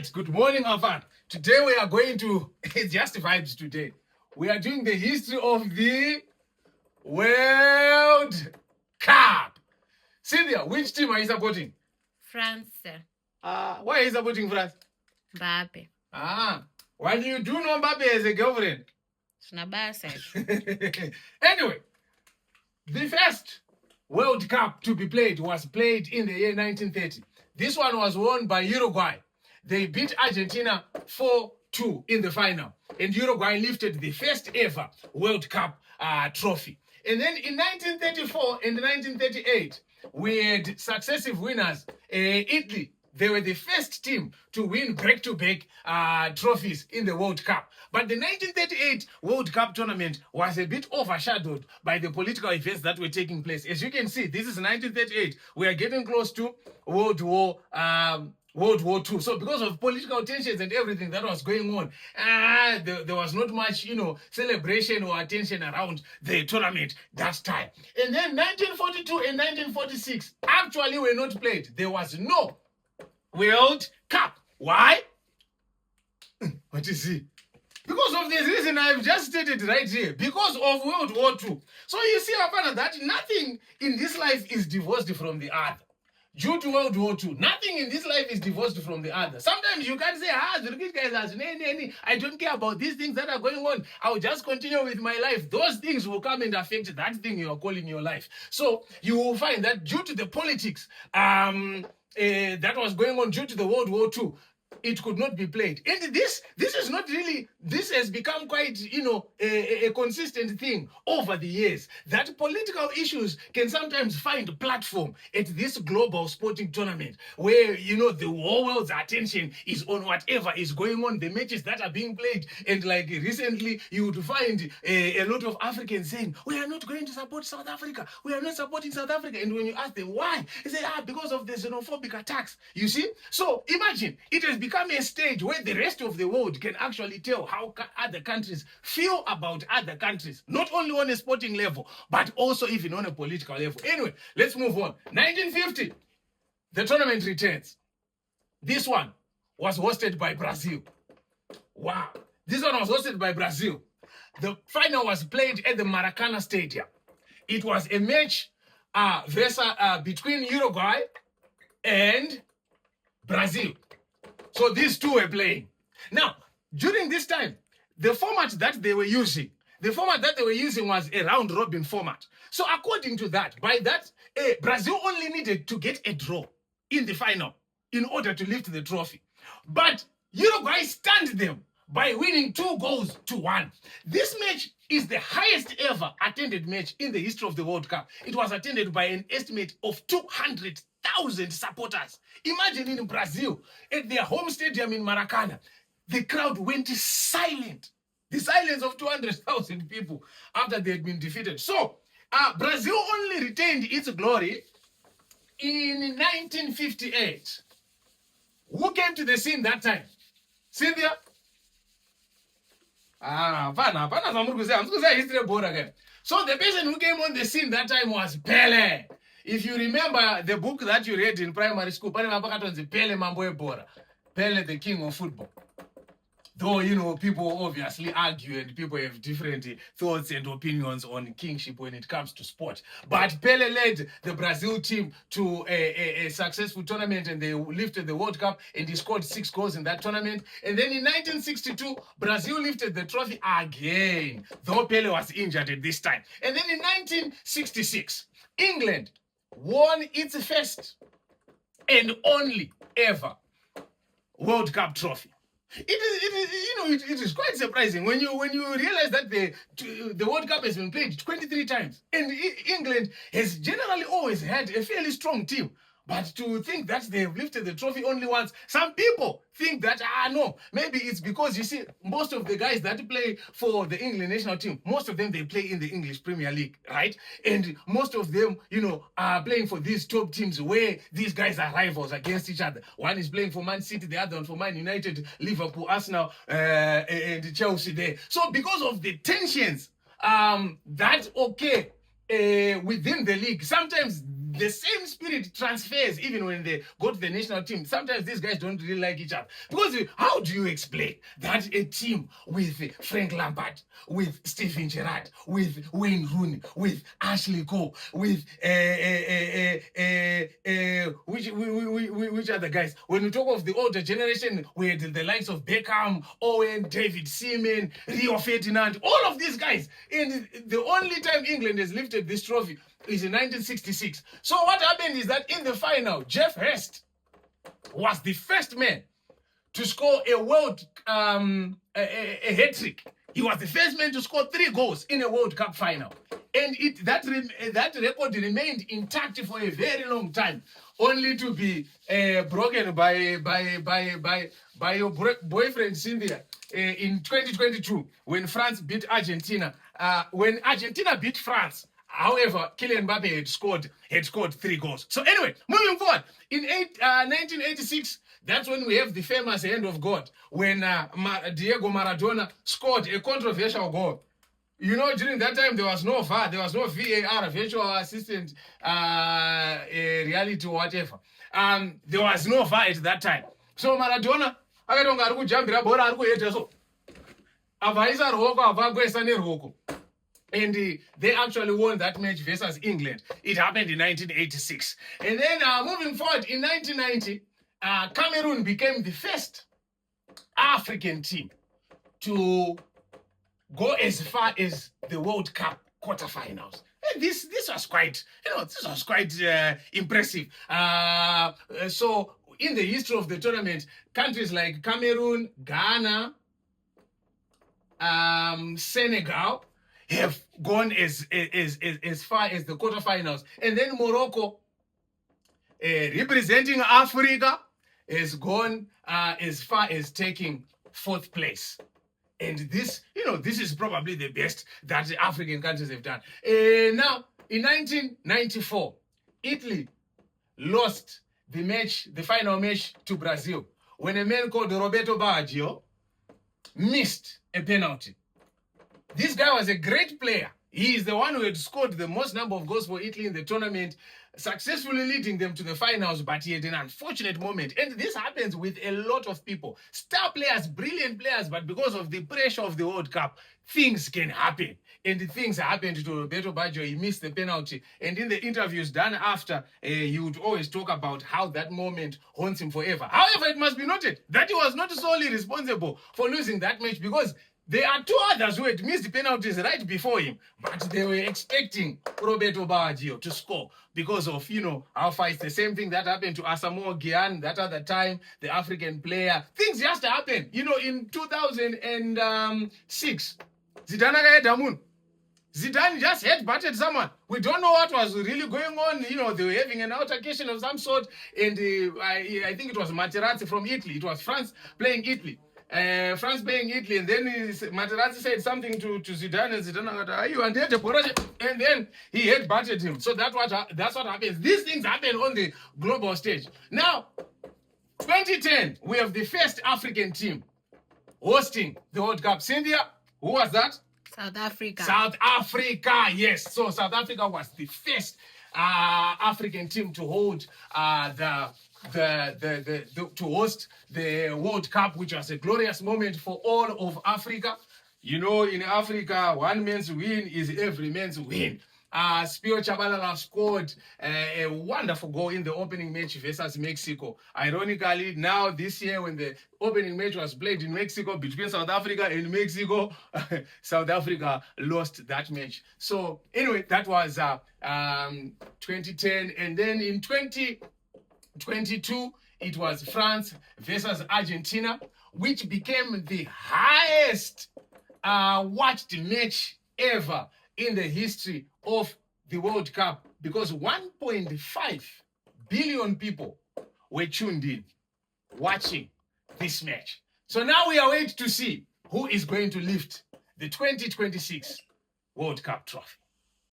Good morning, Afan. Today we are going to, it's just vibes today. We are doing the history of the World Cup. Cynthia, which team are you supporting? France. Why are you supporting France? Mbappe. When you do know Mbappe as a girlfriend. Anyway, the first World Cup to be played was played in the year 1930. This one was won by Uruguay. They beat Argentina 4-2 in the final. And Uruguay lifted the first ever World Cup trophy. And then in 1934 and 1938, we had successive winners. Italy, they were the first team to win back-to-back trophies in the World Cup. But the 1938 World Cup tournament was a bit overshadowed by the political events that were taking place. As you can see, this is 1938. We are getting close to World War II. So because of political tensions and everything that was going on, there was not much, celebration or attention around the tournament that time. And then 1942 and 1946 actually were not played. There was no World Cup. Why? What is it? Because of this reason I've just stated right here. Because of World War II. So you see, Apana, that nothing in this life is divorced from the other. Due to World War II, nothing in this life is divorced from the other. Sometimes you can't say, I don't care about these things that are going on. I'll just continue with my life. Those things will come and affect that thing you are calling your life. So you will find that due to the politics that was going on due to the World War II, it could not be played. And this is not really, this has become quite, a consistent thing over the years, that political issues can sometimes find a platform at this global sporting tournament where, the whole world's attention is on whatever is going on, the matches that are being played. And like recently, you would find a lot of Africans saying, we are not going to support South Africa. We are not supporting South Africa. And when you ask them why, they say, because of the xenophobic attacks. You see? So imagine, it has become a stage where the rest of the world can actually tell how other countries feel about other countries, not only on a sporting level, but also even on a political level. Anyway, let's move on. 1950, the tournament returns. This one was hosted by Brazil. Wow. This one was hosted by Brazil. The final was played at the Maracanã Stadium. It was a match between Uruguay and Brazil. So these two were playing. Now, during this time, the format that they were using was a round-robin format. So according to that, by that, Brazil only needed to get a draw in the final in order to lift the trophy. But Uruguay stunned them by winning 2-1. This match is the highest ever attended match in the history of the World Cup. It was attended by an estimate of 200,000 supporters. Imagine in Brazil, at their home stadium in Maracanã, the crowd went silent. The silence of 200,000 people after they had been defeated. So, Brazil only retained its glory in 1958. Who came to the scene that time? Cynthia? So the person who came on the scene that time was Pele. If you remember the book that you read in primary school, Pele, the king of football. Though, people obviously argue and people have different thoughts and opinions on kingship when it comes to sport. But Pele led the Brazil team to a successful tournament and they lifted the World Cup and he scored 6 goals in that tournament. And then in 1962, Brazil lifted the trophy again, though Pele was injured at this time. And then in 1966, England won its first and only ever World Cup trophy. It is quite surprising when you realize that the World Cup has been played 23 times and England has generally always had a fairly strong team. But to think that they have lifted the trophy only once, some people think that, no, maybe it's because, you see, most of the guys that play for the England national team, most of them, they play in the English Premier League, right? And most of them, are playing for these top teams where these guys are rivals against each other. One is playing for Man City, the other one for Man United, Liverpool, Arsenal, and Chelsea there. So because of the tensions, within the league, sometimes the same spirit transfers even when they go to the national team. Sometimes these guys don't really like each other. Because how do you explain that a team with Frank Lampard, with Steven Gerrard, with Wayne Rooney, with Ashley Cole, with which other guys? When we talk of the older generation, we had the likes of Beckham, Owen, David Seaman, Rio Ferdinand, all of these guys. And the only time England has lifted this trophy is in 1966. So what happened is that in the final, Jeff Hurst was the first man to score a world a hat-trick. He was the first man to score 3 goals in a World Cup final. And that record remained intact for a very long time, only to be broken by your boyfriend Cynthia in 2022 when France beat Argentina. When Argentina beat France, however, Kylian Mbappe had scored 3 goals. So anyway, moving forward, in 1986, that's when we have the famous hand of God, when Diego Maradona scored a controversial goal. You know, during that time, there was no VAR, there was no VAR, virtual assistant, reality or whatever. There was no VAR at that time. So Maradona, akatonga ari kujambira bhora ari kuita so. Avaisa ruoko, avagoisa neruoko. And they actually won that match versus England. It happened in 1986. And then moving forward, in 1990, Cameroon became the first African team to go as far as the World Cup quarterfinals. And this was quite, impressive. So in the history of the tournament, countries like Cameroon, Ghana, Senegal have gone as far as the quarterfinals. And then Morocco, representing Africa, has gone as far as taking 4th place. And this is probably the best that the African countries have done. Now, in 1994, Italy lost the final match to Brazil, when a man called Roberto Baggio missed a penalty. This guy was a great player. He is the one who had scored the most number of goals for Italy in the tournament, successfully leading them to the finals, but he had an unfortunate moment. And this happens with a lot of people. Star players, brilliant players, but because of the pressure of the World Cup, things can happen. And the things happened to Roberto Baggio. He missed the penalty. And in the interviews done after, he would always talk about how that moment haunts him forever. However, it must be noted that he was not solely responsible for losing that match, because there are 2 others who had missed the penalties right before him, but they were expecting Roberto Baggio to score because of, how far it's the same thing that happened to Asamoah Gyan that other time, the African player. Things just happen. In 2006, Zidane just head-butted someone. We don't know what was really going on. They were having an altercation of some sort, and I think it was Materazzi from Italy. It was France playing Italy. France playing Italy, and then Materazzi said something to Zidane, and Zidane and then he head-butted him. So that's what happens. These things happen on the global stage. Now, 2010, we have the first African team hosting the World Cup. Cynthia, who was that? South Africa. South Africa, yes. So South Africa was the first African team to hold to host the World Cup, which was a glorious moment for all of Africa. In Africa, one man's win is every man's win. Spio Chabalala scored a wonderful goal in the opening match versus Mexico. Ironically, now this year, when the opening match was played in Mexico between South Africa and Mexico, South Africa lost that match. So anyway, that was 2010. And then in 2022, it was France versus Argentina, which became the highest watched match ever in the history of the World Cup, because 1.5 billion people were tuned in watching this match. So now we are waiting to see who is going to lift the 2026 World Cup trophy.